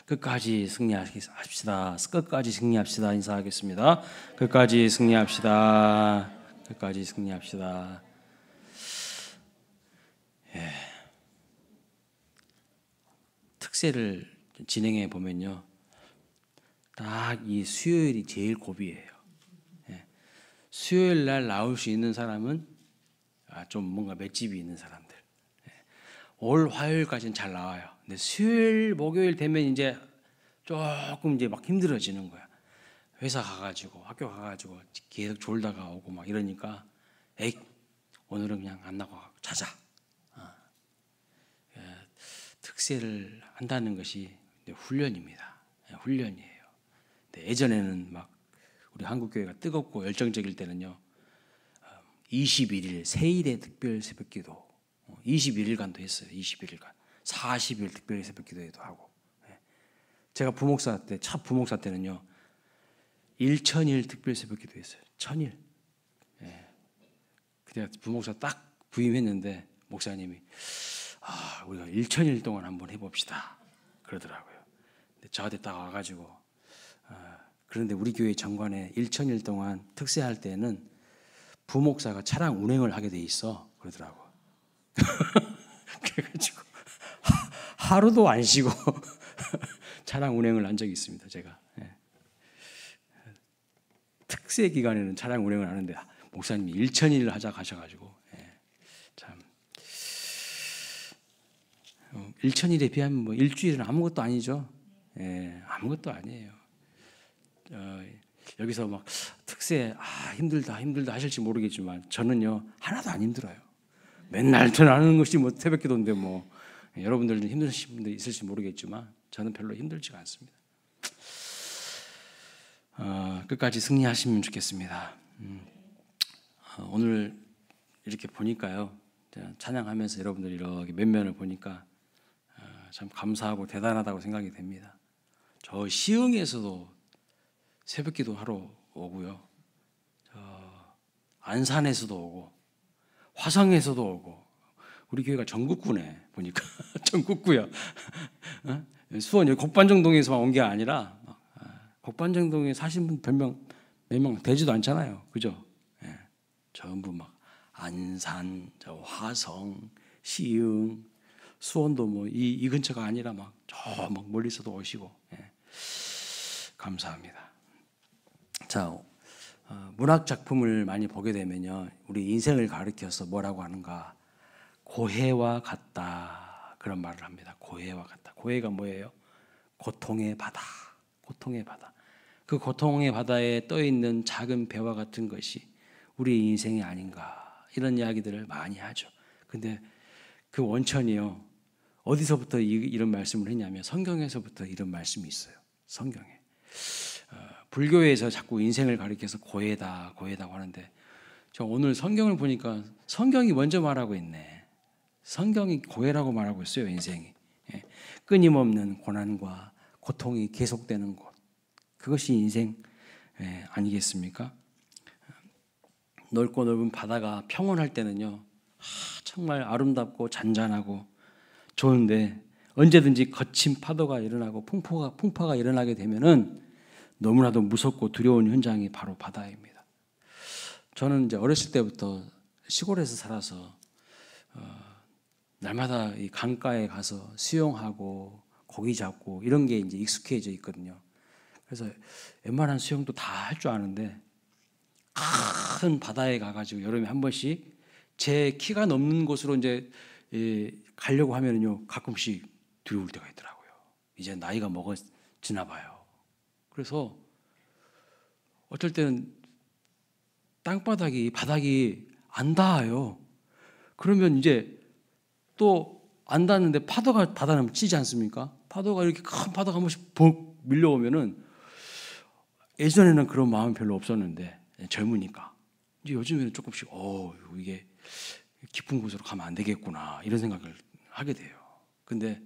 끝까지 승리합시다. 끝까지 승리합시다. 인사하겠습니다. 끝까지 승리합시다. 끝까지 승리합시다. 예. 특세를 진행해 보면요, 딱 이 수요일이 제일 고비예요. 예. 수요일 날 나올 수 있는 사람은 좀 뭔가 맷집이 있는 사람들. 예. 올 화요일까지는 잘 나와요. 근데 수요일, 목요일 되면 이제 조금 이제 막 힘들어지는 거야. 회사 가가지고 학교 가가지고 계속 졸다가 오고 막 이러니까 에이, 오늘은 그냥 안 나가고 자자. 예. 특세를 한다는 것이 훈련입니다. 예, 훈련이에요. 근데 예전에는 막 우리 한국교회가 뜨겁고 열정적일 때는요, 21일 세일의 특별 새벽기도 21일간도 했어요. 21일간 40일 특별 새벽기도회도 하고. 제가 부목사 때, 첫 부목사 때는요, 1000일 특별 새벽기도 했어요. 1000일. 그때 부목사 딱 부임했는데 목사님이 우리가 1000일 동안 한번 해봅시다 그러더라고요. 근데 저한테 딱 와가지고 그런데 우리 교회 정관에 1000일 동안 특세할 때는 부목사가 차량 운행을 하게 돼 있어 그러더라고. 그래가지고 하루도 안 쉬고 차량 운행을 한 적이 있습니다. 제가 특세 기간에는 차량 운행을 하는데 목사님이 1000일을 하자 가셔가지고 참 1000일에 비하면 뭐 일주일은 아무것도 아니죠. 아무것도 아니에요. 여기서 막 특세 힘들다 하실지 모르겠지만 저는요 하나도 안 힘들어요. 맨날 전하는 것이 뭐 새벽기도인데 뭐 여러분들은 힘드신 분들 있을지 모르겠지만 저는 별로 힘들지가 않습니다. 끝까지 승리하시면 좋겠습니다. 오늘 이렇게 보니까요, 찬양하면서 여러분들 이렇게 면면을 보니까 참 감사하고 대단하다고 생각이 됩니다. 저 시흥에서도 새벽기도 하러 오고요, 안산에서도 오고 화성에서도 오고, 우리 교회가 전국구네 보니까. 전국구요. 수원 여기 곡반정동에서만 온 게 아니라 곡반정동에 사신 분 별명 몇 명 되지도 않잖아요, 그죠? 전부 막 안산, 저 화성, 시흥, 수원도 뭐 이 근처가 아니라 막 저 막 멀리서도 오시고, 감사합니다. 자, 문학 작품을 많이 보게 되면요, 우리 인생을 가리켜서 뭐라고 하는가? 고해와 같다 그런 말을 합니다. 고해와 같다. 고해가 뭐예요? 고통의 바다. 고통의 바다. 그 고통의 바다에 떠 있는 작은 배와 같은 것이 우리 인생이 아닌가, 이런 이야기들을 많이 하죠. 근데 그 원천이요, 어디서부터 이런 말씀을 했냐면 성경에서부터 이런 말씀이 있어요. 성경에. 불교에서 자꾸 인생을 가리켜서 고해다 고해다고 하는데, 저 오늘 성경을 보니까 성경이 먼저 말하고 있네. 성경이 고해라고 말하고 있어요. 인생이 끊임없는 고난과 고통이 계속되는 곳, 그것이 인생 아니겠습니까? 넓고 넓은 바다가 평온할 때는요, 정말 아름답고 잔잔하고 좋은데, 언제든지 거친 파도가 일어나고 풍파가 일어나게 되면은 너무나도 무섭고 두려운 현장이 바로 바다입니다. 저는 이제 어렸을 때부터 시골에서 살아서 날마다 이 강가에 가서 수영하고 고기 잡고 이런 게 이제 익숙해져 있거든요. 그래서 웬만한 수영도 다 할 줄 아는데, 큰 바다에 가가지고 여름에 한 번씩 제 키가 넘는 곳으로 이제 가려고 하면은요, 가끔씩 두려울 때가 있더라고요. 이제 나이가 먹어지나 봐요. 그래서 어떨 때는 바닥이 안 닿아요. 그러면 이제 또 안 닿는데 바다는 치지 않습니까? 파도가 이렇게 큰 파도가 한 번씩 벅 밀려오면은, 예전에는 그런 마음이 별로 없었는데 젊으니까 이제 요즘에는 조금씩 이게 깊은 곳으로 가면 안 되겠구나, 이런 생각을 하게 돼요. 근데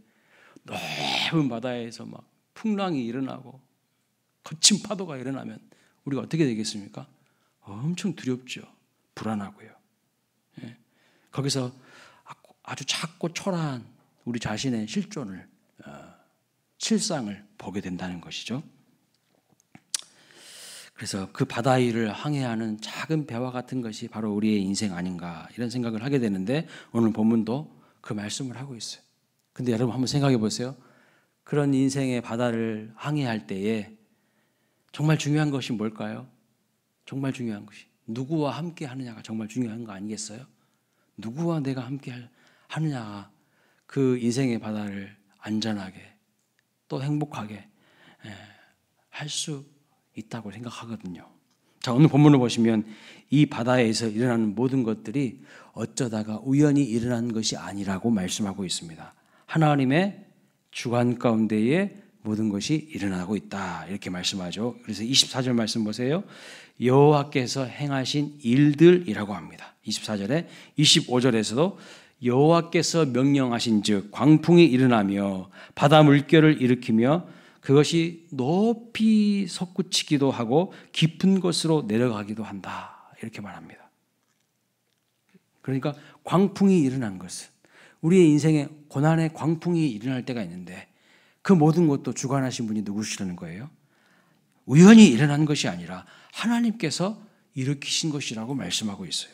넓은 바다에서 막 풍랑이 일어나고 거친 파도가 일어나면 우리가 어떻게 되겠습니까? 엄청 두렵죠. 불안하고요. 거기서 아주 작고 초라한 우리 자신의 실존을 실상을 보게 된다는 것이죠. 그래서 그 바다 위를 항해하는 작은 배와 같은 것이 바로 우리의 인생 아닌가 이런 생각을 하게 되는데 오늘 본문도 그 말씀을 하고 있어요. 근데 여러분 한번 생각해 보세요. 그런 인생의 바다를 항해할 때에 정말 중요한 것이 뭘까요? 정말 중요한 것이 누구와 함께 하느냐가 정말 중요한 거 아니겠어요? 누구와 내가 함께 하느냐가 그 인생의 바다를 안전하게 또 행복하게 할 수 있다고 생각하거든요. 자, 오늘 본문을 보시면 이 바다에서 일어나는 모든 것들이 어쩌다가 우연히 일어난 것이 아니라고 말씀하고 있습니다. 하나님의 주관 가운데에 모든 것이 일어나고 있다 이렇게 말씀하죠. 그래서 24절 말씀 보세요. 여호와께서 행하신 일들이라고 합니다. 24절에 25절에서도 여호와께서 명령하신 즉 광풍이 일어나며 바다 물결을 일으키며 그것이 높이 솟구치기도 하고 깊은 곳으로 내려가기도 한다 이렇게 말합니다. 그러니까 광풍이 일어난 것은 우리의 인생에 고난의 광풍이 일어날 때가 있는데 그 모든 것도 주관하신 분이 누구시라는 거예요? 우연히 일어난 것이 아니라 하나님께서 일으키신 것이라고 말씀하고 있어요.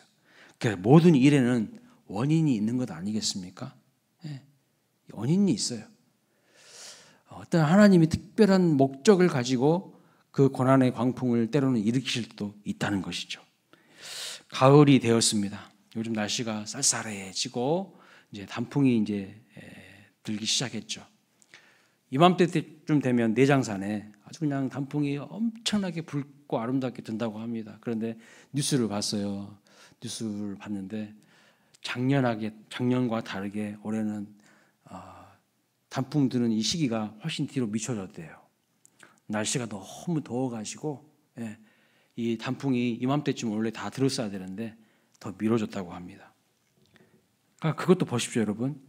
그러니까 모든 일에는 원인이 있는 것 아니겠습니까? 원인이 있어요. 어떤 하나님이 특별한 목적을 가지고 그 고난의 광풍을 때로는 일으키실 수도 있다는 것이죠. 가을이 되었습니다. 요즘 날씨가 쌀쌀해지고 이제 단풍이 이제 들기 시작했죠. 이맘때쯤 되면 내장산에 아주 그냥 단풍이 엄청나게 붉고 아름답게 든다고 합니다. 그런데 뉴스를 봤어요. 뉴스를 봤는데 작년과 다르게 올해는 단풍 드는 이 시기가 훨씬 뒤로 미쳐졌대요. 날씨가 너무 더워가지고 이 단풍이 이맘때쯤 원래 다 들었어야 되는데 더 미뤄졌다고 합니다. 그러니까 그것도 보십시오, 여러분.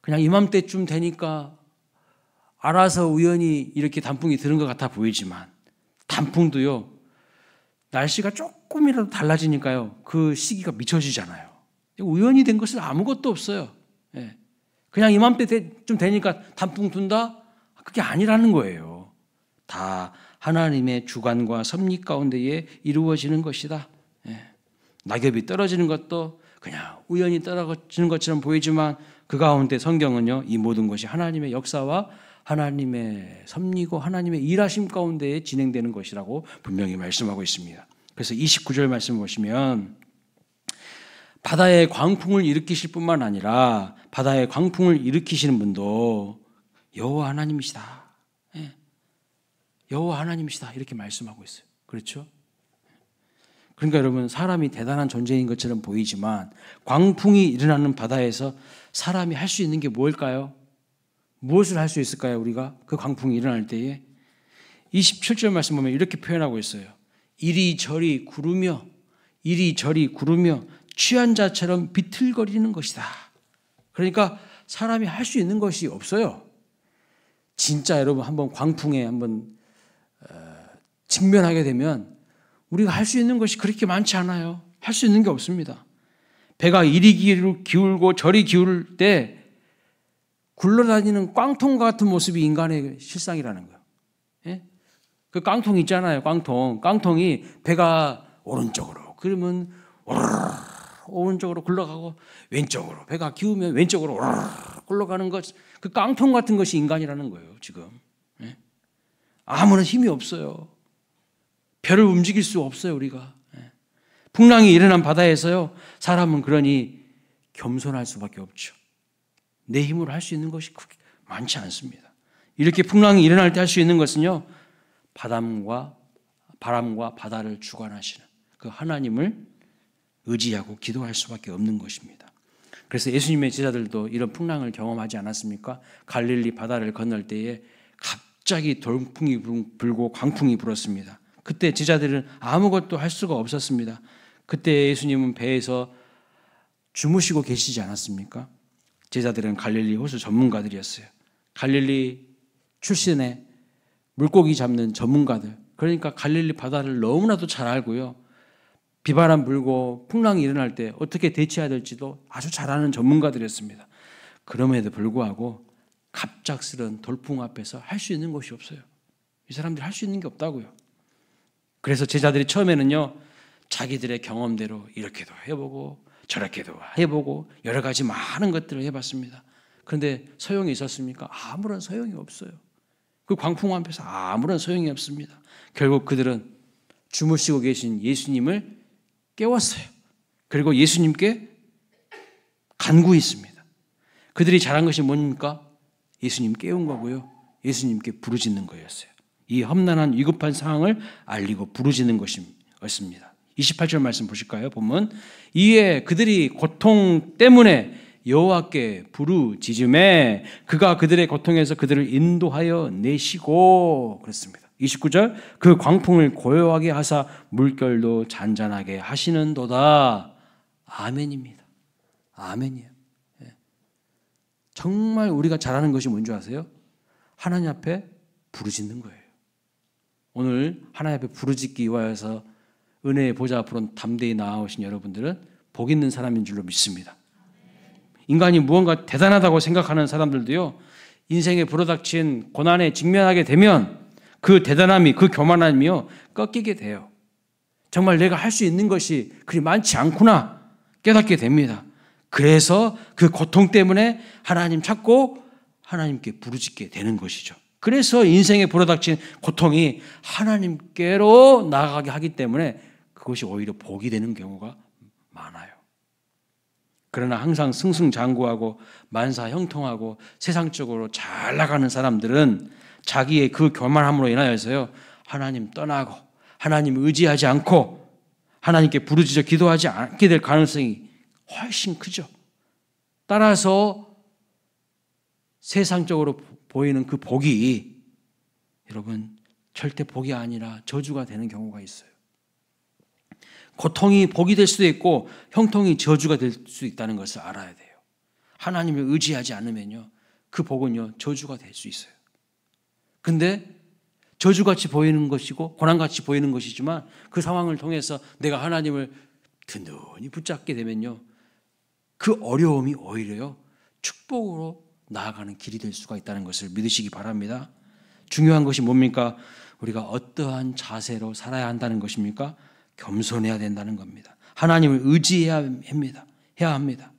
그냥 이맘때쯤 되니까 알아서 우연히 이렇게 단풍이 드는 것 같아 보이지만 단풍도요. 날씨가 조금이라도 달라지니까요. 그 시기가 미쳐지잖아요. 우연히 된 것은 아무것도 없어요. 그냥 이맘때쯤 되니까 단풍 둔다? 그게 아니라는 거예요. 다 하나님의 주관과 섭리 가운데에 이루어지는 것이다. 낙엽이 떨어지는 것도 그냥 우연히 떨어지는 것처럼 보이지만 그 가운데 성경은요. 이 모든 것이 하나님의 역사와 하나님의 섭리고 하나님의 일하심 가운데에 진행되는 것이라고 분명히 말씀하고 있습니다. 그래서 29절 말씀 보시면 바다에 광풍을 일으키실 뿐만 아니라 바다에 광풍을 일으키시는 분도 여호와 하나님이시다. 여호와 하나님이시다. 이렇게 말씀하고 있어요. 그렇죠? 그러니까 여러분 사람이 대단한 존재인 것처럼 보이지만 광풍이 일어나는 바다에서 사람이 할 수 있는 게 뭘까요? 무엇을 할 수 있을까요? 우리가 그 광풍이 일어날 때에 27절 말씀 보면 이렇게 표현하고 있어요. 이리저리 구르며 취한 자처럼 비틀거리는 것이다. 그러니까 사람이 할 수 있는 것이 없어요. 진짜 여러분 한번 광풍에 한번 직면하게 되면 우리가 할 수 있는 것이 그렇게 많지 않아요. 할 수 있는 게 없습니다. 배가 이리 기울고 저리 기울 때 굴러다니는 깡통 같은 모습이 인간의 실상이라는 거예요. 그 깡통 있잖아요. 깡통이 배가 오른쪽으로 그러면 오른쪽으로 굴러가고 왼쪽으로 배가 기우면 왼쪽으로 굴러가는 것, 그 깡통 같은 것이 인간이라는 거예요. 지금 아무런 힘이 없어요. 배를 움직일 수 없어요. 우리가 풍랑이 일어난 바다에서요 사람은 그러니 겸손할 수밖에 없죠. 내 힘으로 할 수 있는 것이 그렇게 많지 않습니다. 이렇게 풍랑이 일어날 때 할 수 있는 것은요 바람과 바다를 주관하시는 그 하나님을 의지하고 기도할 수밖에 없는 것입니다. 그래서 예수님의 제자들도 이런 풍랑을 경험하지 않았습니까? 갈릴리 바다를 건널 때에 갑자기 돌풍이 불고 광풍이 불었습니다. 그때 제자들은 아무것도 할 수가 없었습니다. 그때 예수님은 배에서 주무시고 계시지 않았습니까? 제자들은 갈릴리 호수 전문가들이었어요. 갈릴리 출신의 물고기 잡는 전문가들. 그러니까 갈릴리 바다를 너무나도 잘 알고요. 비바람 불고 풍랑이 일어날 때 어떻게 대처해야 될지도 아주 잘 아는 전문가들이었습니다. 그럼에도 불구하고 갑작스런 돌풍 앞에서 할 수 있는 것이 없어요. 이 사람들이 할 수 있는 게 없다고요. 그래서 제자들이 처음에는요, 자기들의 경험대로 이렇게도 해보고 저렇게도 해보고 여러 가지 많은 것들을 해봤습니다. 그런데 소용이 있었습니까? 아무런 소용이 없어요. 그 광풍 앞에서 아무런 소용이 없습니다. 결국 그들은 주무시고 계신 예수님을 깨웠어요. 그리고 예수님께 간구했습니다. 그들이 잘한 것이 뭡니까? 예수님 깨운 거고요. 예수님께 부르짖는 거였어요. 이 험난한 위급한 상황을 알리고 부르짖는 것이었습니다. 28절 말씀 보실까요? 보면 이에 그들이 고통 때문에 여호와께 부르짖음에 그가 그들의 고통에서 그들을 인도하여 내시고 그랬습니다. 29절 그 광풍을 고요하게 하사 물결도 잔잔하게 하시는도다. 아멘입니다. 아멘이에요. 정말 우리가 잘하는 것이 뭔지 아세요? 하나님 앞에 부르짖는 거예요. 오늘 하나님 앞에 부르짖기 위하여서 은혜의 보좌 앞으로 담대히 나아오신 여러분들은 복 있는 사람인 줄로 믿습니다. 인간이 무언가 대단하다고 생각하는 사람들도요, 인생에 불어닥친 고난에 직면하게 되면 그 대단함이, 그 교만함이요 꺾이게 돼요. 정말 내가 할 수 있는 것이 그리 많지 않구나 깨닫게 됩니다. 그래서 그 고통 때문에 하나님 찾고 하나님께 부르짖게 되는 것이죠. 그래서 인생에 불어닥친 고통이 하나님께로 나아가게 하기 때문에 그것이 오히려 복이 되는 경우가 많아요. 그러나 항상 승승장구하고 만사형통하고 세상적으로 잘 나가는 사람들은 자기의 그 교만함으로 인하여서요, 하나님 떠나고 하나님 의지하지 않고 하나님께 부르짖어 기도하지 않게 될 가능성이 훨씬 크죠. 따라서 세상적으로 보이는 그 복이 여러분 절대 복이 아니라 저주가 되는 경우가 있어요. 고통이 복이 될 수도 있고 형통이 저주가 될 수 있다는 것을 알아야 돼요. 하나님을 의지하지 않으면요, 그 복은요 저주가 될 수 있어요. 근데 저주같이 보이는 것이고 고난같이 보이는 것이지만 그 상황을 통해서 내가 하나님을 든든히 붙잡게 되면요, 그 어려움이 오히려 축복으로 나아가는 길이 될 수가 있다는 것을 믿으시기 바랍니다. 중요한 것이 뭡니까? 우리가 어떠한 자세로 살아야 한다는 것입니까? 겸손해야 된다는 겁니다. 하나님을 의지해야 합니다.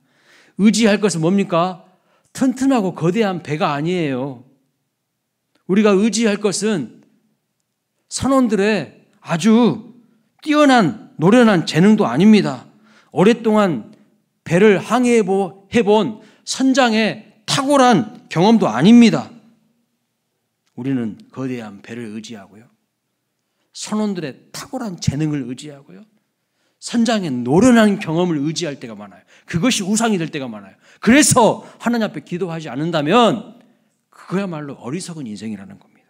의지할 것은 뭡니까? 튼튼하고 거대한 배가 아니에요. 우리가 의지할 것은 선원들의 아주 뛰어난 노련한 재능도 아닙니다. 오랫동안 배를 항해해본 선장의 탁월한 경험도 아닙니다. 우리는 거대한 배를 의지하고요, 선원들의 탁월한 재능을 의지하고요, 선장의 노련한 경험을 의지할 때가 많아요. 그것이 우상이 될 때가 많아요. 그래서 하나님 앞에 기도하지 않는다면 그야말로 어리석은 인생이라는 겁니다.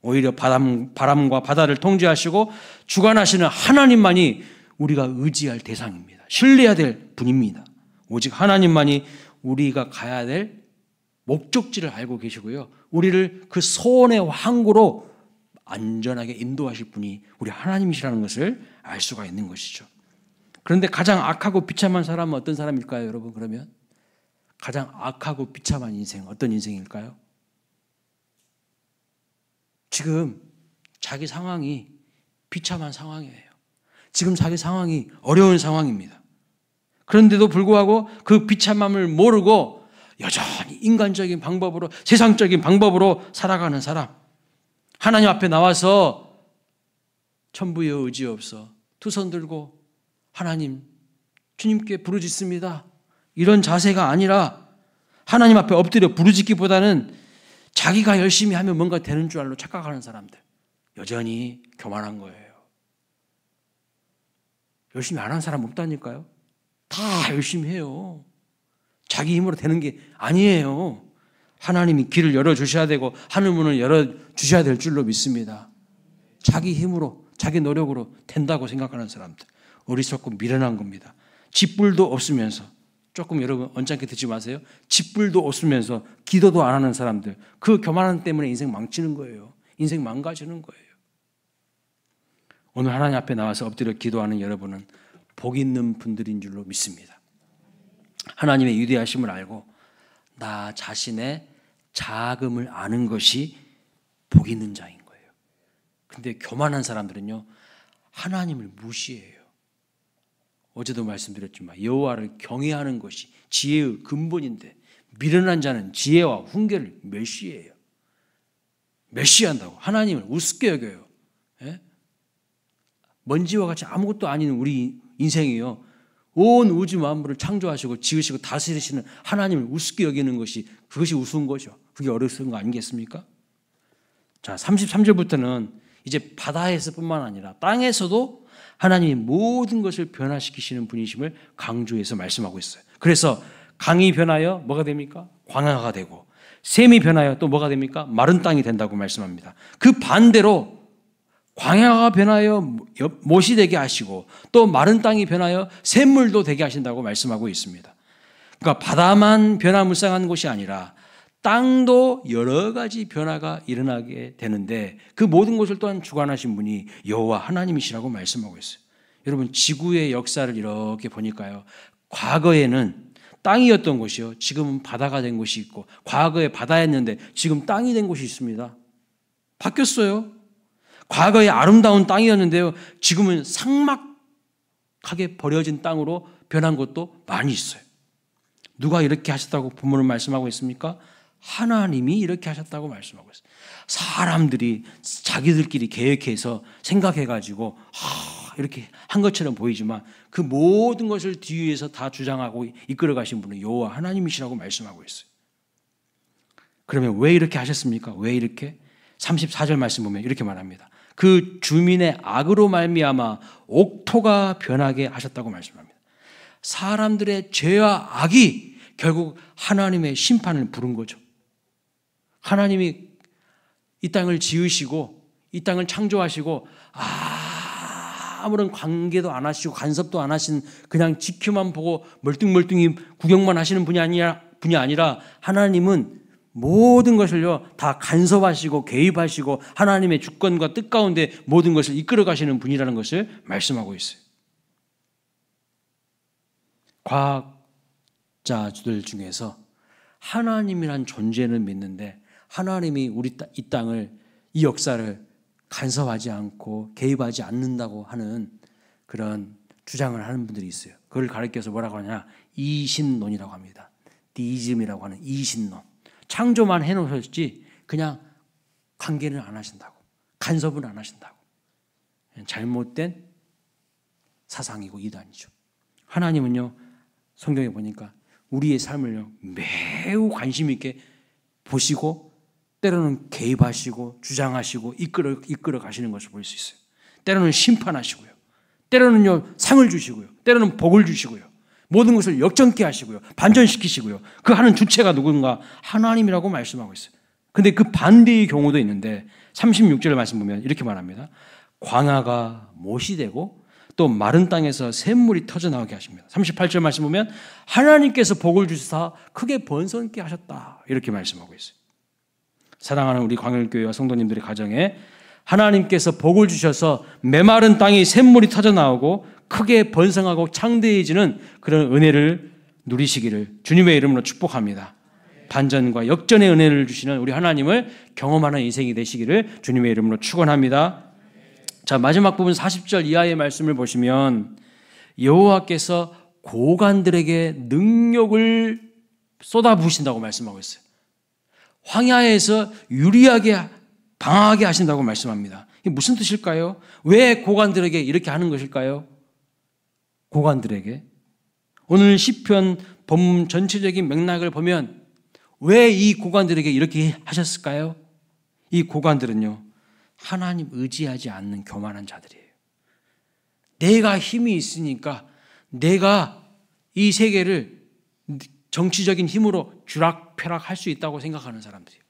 오히려 바람과 바다를 통제하시고 주관하시는 하나님만이 우리가 의지할 대상입니다. 신뢰해야 될 분입니다. 오직 하나님만이 우리가 가야 될 목적지를 알고 계시고요, 우리를 그 소원의 항구로 안전하게 인도하실 분이 우리 하나님이시라는 것을 알 수가 있는 것이죠. 그런데 가장 악하고 비참한 사람은 어떤 사람일까요, 여러분? 그러면 가장 악하고 비참한 인생, 어떤 인생일까요? 지금 자기 상황이 비참한 상황이에요. 지금 자기 상황이 어려운 상황입니다. 그런데도 불구하고 그 비참함을 모르고 여전히 인간적인 방법으로, 세상적인 방법으로 살아가는 사람, 하나님 앞에 나와서 천부여 의지없어 두 손 들고 하나님, 주님께 부르짖습니다, 이런 자세가 아니라 하나님 앞에 엎드려 부르짖기보다는 자기가 열심히 하면 뭔가 되는 줄 알고 착각하는 사람들, 여전히 교만한 거예요. 열심히 안 한 사람 없다니까요. 다 열심히 해요. 자기 힘으로 되는 게 아니에요. 하나님이 길을 열어주셔야 되고 하늘 문을 열어주셔야 될 줄로 믿습니다. 자기 힘으로, 자기 노력으로 된다고 생각하는 사람들, 어리석고 미련한 겁니다. 짓불도 없으면서, 조금 여러분 언짢게 듣지 마세요. 짓불도 없으면서 기도도 안 하는 사람들, 그 교만함 때문에 인생 망치는 거예요. 인생 망가지는 거예요. 오늘 하나님 앞에 나와서 엎드려 기도하는 여러분은 복 있는 분들인 줄로 믿습니다. 하나님의 위대하심을 알고 나 자신의 자금을 아는 것이 복 있는 자인 거예요. 근데 교만한 사람들은요, 하나님을 무시해요. 어제도 말씀드렸지만 여호와를 경외하는 것이 지혜의 근본인데 미련한 자는 지혜와 훈계를 멸시해요. 멸시한다고. 하나님을 우습게 여겨요. 예? 먼지와 같이 아무것도 아닌 우리 인생이요, 온 우주 만물을 창조하시고 지으시고 다스리시는 하나님을 우습게 여기는 것이, 그것이 우스운 거죠. 그게 어리석은 거 아니겠습니까? 자, 33절부터는 이제 바다에서뿐만 아니라 땅에서도 하나님이 모든 것을 변화시키시는 분이심을 강조해서 말씀하고 있어요. 그래서 강이 변하여 뭐가 됩니까? 광야가 되고, 샘이 변하여 또 뭐가 됩니까? 마른 땅이 된다고 말씀합니다. 그 반대로 광야가 변하여 못이 되게 하시고 또 마른 땅이 변하여 샘물도 되게 하신다고 말씀하고 있습니다. 그러니까 바다만 변화무쌍한 것이 아니라 땅도 여러 가지 변화가 일어나게 되는데 그 모든 것을 또한 주관하신 분이 여호와 하나님이시라고 말씀하고 있어요. 여러분, 지구의 역사를 이렇게 보니까요, 과거에는 땅이었던 곳이요, 지금은 바다가 된 곳이 있고, 과거에 바다였는데 지금 땅이 된 곳이 있습니다. 바뀌었어요. 과거에 아름다운 땅이었는데요, 지금은 삭막하게 버려진 땅으로 변한 곳도 많이 있어요. 누가 이렇게 하셨다고 본문은 말씀하고 있습니까? 하나님이 이렇게 하셨다고 말씀하고 있어요. 사람들이 자기들끼리 계획해서 생각해가지고 이렇게 한 것처럼 보이지만 그 모든 것을 뒤에서 다 주장하고 이끌어 가신 분은 여호와 하나님이시라고 말씀하고 있어요. 그러면 왜 이렇게 하셨습니까? 왜 이렇게? 34절 말씀 보면 이렇게 말합니다. 그 주민의 악으로 말미암아 옥토가 변하게 하셨다고 말씀합니다. 사람들의 죄와 악이 결국 하나님의 심판을 부른 거죠. 하나님이 이 땅을 지으시고 이 땅을 창조하시고 아무런 관계도 안 하시고 간섭도 안 하신, 그냥 지켜만 보고 멀뚱멀뚱히 구경만 하시는 분이 아니라 하나님은 모든 것을요 다 간섭하시고 개입하시고 하나님의 주권과 뜻 가운데 모든 것을 이끌어 가시는 분이라는 것을 말씀하고 있어요. 과학자들 중에서 하나님이란 존재는 믿는데 하나님이 이 땅을, 이 역사를 간섭하지 않고 개입하지 않는다고 하는 그런 주장을 하는 분들이 있어요. 그걸 가리켜서 뭐라고 하냐, 이신론이라고 합니다. 디이즘이라고 하는 이신론. 창조만 해놓으셨지 그냥 관계는 안 하신다고, 간섭은 안 하신다고. 잘못된 사상이고 이단이죠. 하나님은요, 성경에 보니까 우리의 삶을요 매우 관심 있게 보시고 때로는 개입하시고 주장하시고 이끌어 가시는 것을 볼 수 있어요. 때로는 심판하시고요, 때로는요 상을 주시고요, 때로는 복을 주시고요, 모든 것을 역전케 하시고요, 반전시키시고요. 그 하는 주체가 누군가? 하나님이라고 말씀하고 있어요. 근데 그 반대의 경우도 있는데 36절 말씀 보면 이렇게 말합니다. 광야가 못이 되고 또 마른 땅에서 샘물이 터져나오게 하십니다. 38절 말씀 보면 하나님께서 복을 주시사 크게 번성케 하셨다, 이렇게 말씀하고 있어요. 사랑하는 우리 광일교회와 성도님들의 가정에 하나님께서 복을 주셔서 메마른 땅이 샘물이 터져나오고 크게 번성하고 창대해지는 그런 은혜를 누리시기를 주님의 이름으로 축복합니다. 반전과 역전의 은혜를 주시는 우리 하나님을 경험하는 인생이 되시기를 주님의 이름으로 축원합니다. 자, 마지막 부분 40절 이하의 말씀을 보시면 여호와께서 고관들에게 능력을 쏟아부으신다고 말씀하고 있어요. 황야에서 유리하게 방황하게 하신다고 말씀합니다. 이게 무슨 뜻일까요? 왜 고관들에게 이렇게 하는 것일까요? 고관들에게. 오늘 시편 본문 전체적인 맥락을 보면 왜 이 고관들에게 이렇게 하셨을까요? 이 고관들은요, 하나님 의지하지 않는 교만한 자들이에요. 내가 힘이 있으니까 내가 이 세계를 정치적인 힘으로 쥐락펴락할 수 있다고 생각하는 사람들이에요.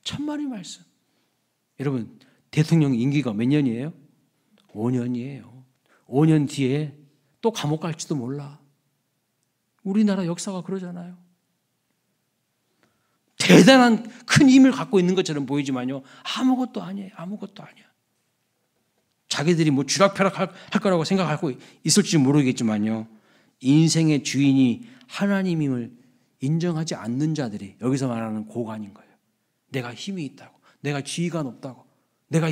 천만의 말씀. 여러분, 대통령 임기가 몇 년이에요? 5년이에요. 5년 뒤에 또 감옥 갈지도 몰라. 우리나라 역사가 그러잖아요. 대단한 큰 힘을 갖고 있는 것처럼 보이지만요, 아무것도 아니에요. 아무것도 아니야. 자기들이 뭐 쥐락펴락 할 거라고 생각하고 있을지 모르겠지만요, 인생의 주인이 하나님임을 인정하지 않는 자들이 여기서 말하는 고관인 거예요. 내가 힘이 있다고, 내가 지위가 높다고, 내가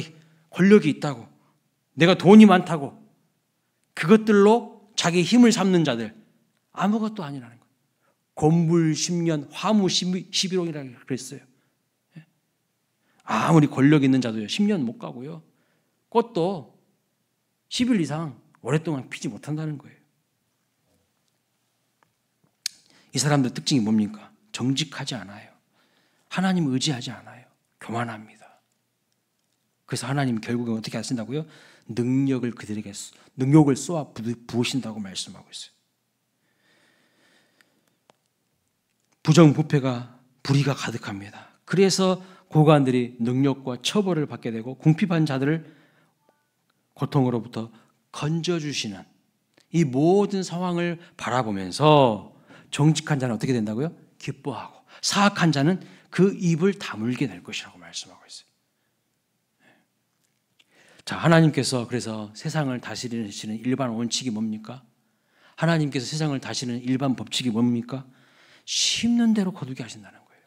권력이 있다고, 내가 돈이 많다고, 그것들로 자기 힘을 삼는 자들, 아무것도 아니라는 거예요. 곤불 10년, 화무 11호이라고 그랬어요. 아무리 권력 있는 자도요, 10년 못 가고요, 꽃도 10일 이상 오랫동안 피지 못한다는 거예요. 이 사람들 특징이 뭡니까? 정직하지 않아요. 하나님 의지하지 않아요. 교만합니다. 그래서 하나님 결국엔 어떻게 하신다고요? 능력을 그들에게, 능욕을 쏘아 부으신다고 말씀하고 있어요. 부정부패가, 불의가 가득합니다. 그래서 고관들이 능력과 처벌을 받게 되고 궁핍한 자들을 고통으로부터 건져주시는 이 모든 상황을 바라보면서 정직한 자는 어떻게 된다고요? 기뻐하고, 사악한 자는 그 입을 다물게 될 것이라고 말씀하고 있어요. 자, 하나님께서 그래서 세상을 다스리시는 일반 원칙이 뭡니까? 하나님께서 세상을 다스리는 일반 법칙이 뭡니까? 심는 대로 거두게 하신다는 거예요.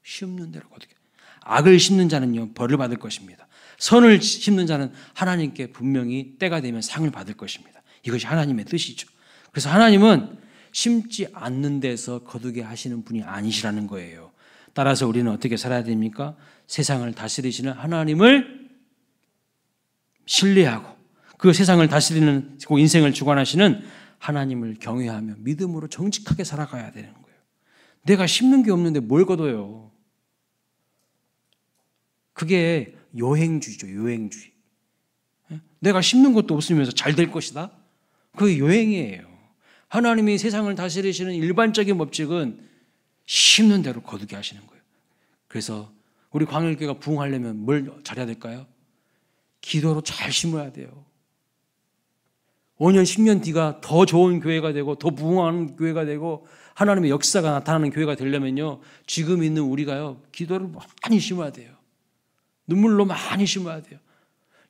심는 대로 거두게. 악을 심는 자는요, 벌을 받을 것입니다. 선을 심는 자는 하나님께 분명히 때가 되면 상을 받을 것입니다. 이것이 하나님의 뜻이죠. 그래서 하나님은 심지 않는 데서 거두게 하시는 분이 아니시라는 거예요. 따라서 우리는 어떻게 살아야 됩니까? 세상을 다스리시는 하나님을 신뢰하고 그 세상을 다스리는, 그 인생을 주관하시는 하나님을 경외하며 믿음으로 정직하게 살아가야 되는 거예요. 내가 심는 게 없는데 뭘 거둬요? 그게 요행주의죠. 요행주의. 내가 심는 것도 없으면서 잘 될 것이다? 그게 요행이에요. 하나님이 세상을 다스리시는 일반적인 법칙은 심는 대로 거두게 하시는 거예요. 그래서 우리 광일교회가 부흥하려면 뭘 잘해야 될까요? 기도로 잘 심어야 돼요. 5년, 10년 뒤가 더 좋은 교회가 되고 더 부흥하는 교회가 되고 하나님의 역사가 나타나는 교회가 되려면요, 지금 있는 우리가요, 기도를 많이 심어야 돼요. 눈물로 많이 심어야 돼요.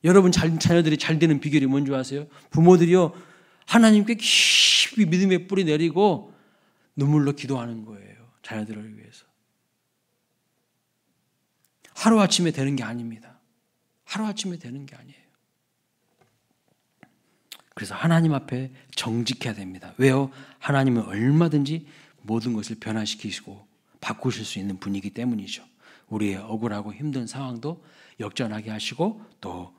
여러분 자녀들이 잘 되는 비결이 뭔지 아세요? 부모들이요, 하나님께 깊이 믿음의 뿌리 내리고 눈물로 기도하는 거예요. 자녀들을 위해서. 하루아침에 되는 게 아닙니다. 하루아침에 되는 게 아니에요. 그래서 하나님 앞에 정직해야 됩니다. 왜요? 하나님은 얼마든지 모든 것을 변화시키시고 바꾸실 수 있는 분이기 때문이죠. 우리의 억울하고 힘든 상황도 역전하게 하시고 또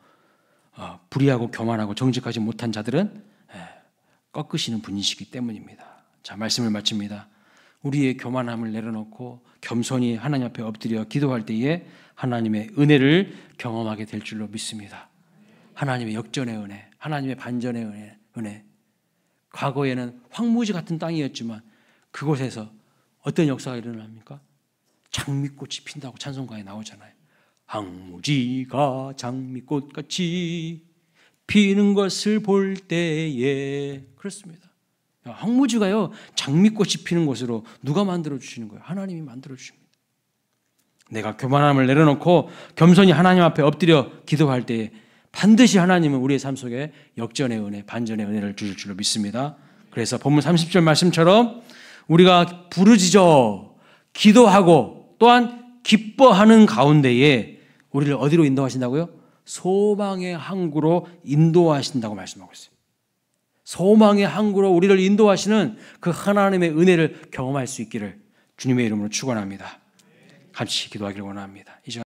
불의하고 교만하고 정직하지 못한 자들은 꺾으시는 분이시기 때문입니다. 자, 말씀을 마칩니다. 우리의 교만함을 내려놓고 겸손히 하나님 앞에 엎드려 기도할 때에 하나님의 은혜를 경험하게 될 줄로 믿습니다. 하나님의 역전의 은혜, 하나님의 반전의 은혜. 과거에는 황무지 같은 땅이었지만 그곳에서 어떤 역사가 일어납니까? 장미꽃이 핀다고 찬송가에 나오잖아요. 황무지가 장미꽃같이 피는 것을 볼 때에. 그렇습니다. 황무지가요, 장미꽃이 피는 곳으로 누가 만들어주시는 거예요? 하나님이 만들어주십니다. 내가 교만함을 내려놓고 겸손히 하나님 앞에 엎드려 기도할 때에 반드시 하나님은 우리의 삶 속에 역전의 은혜, 반전의 은혜를 주실 줄로 믿습니다. 그래서 본문 30절 말씀처럼 우리가 부르짖어 기도하고 또한 기뻐하는 가운데에 우리를 어디로 인도하신다고요? 소망의 항구로 인도하신다고 말씀하고 있어요. 소망의 항구로 우리를 인도하시는 그 하나님의 은혜를 경험할 수 있기를 주님의 이름으로 축원합니다. 같이 기도하기를 원합니다. 이 시간